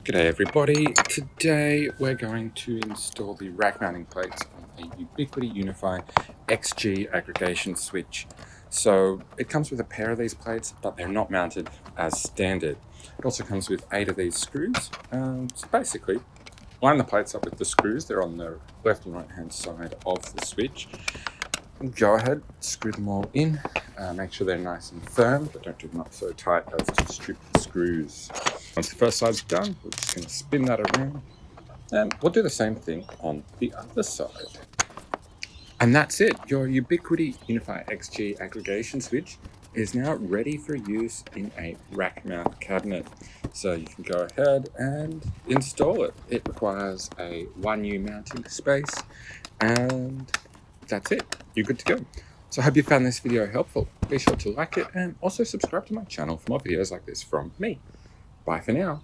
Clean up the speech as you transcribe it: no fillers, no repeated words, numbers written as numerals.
G'day everybody, today we're going to install the rack mounting plates on a Ubiquiti UniFi XG aggregation switch. So it comes with a pair of these plates, but they're not mounted as standard. It also comes with 8 of these screws. So basically, line the plates up with the screws. They're on the left and right hand side of the switch. Go ahead, screw them all in. Make sure they're nice and firm, but don't do them up so tight as to strip the screws. Once the first side's done, we're just going to spin that around, and we'll do the same thing on the other side. And that's it. Your Ubiquiti UniFi XG aggregation switch is now ready for use in a rack mount cabinet. So you can go ahead and install it. It requires a 1U mounting space, and that's it. You're good to go. So I hope you found this video helpful. Be sure to like it and also subscribe to my channel for more videos like this from me. Bye for now.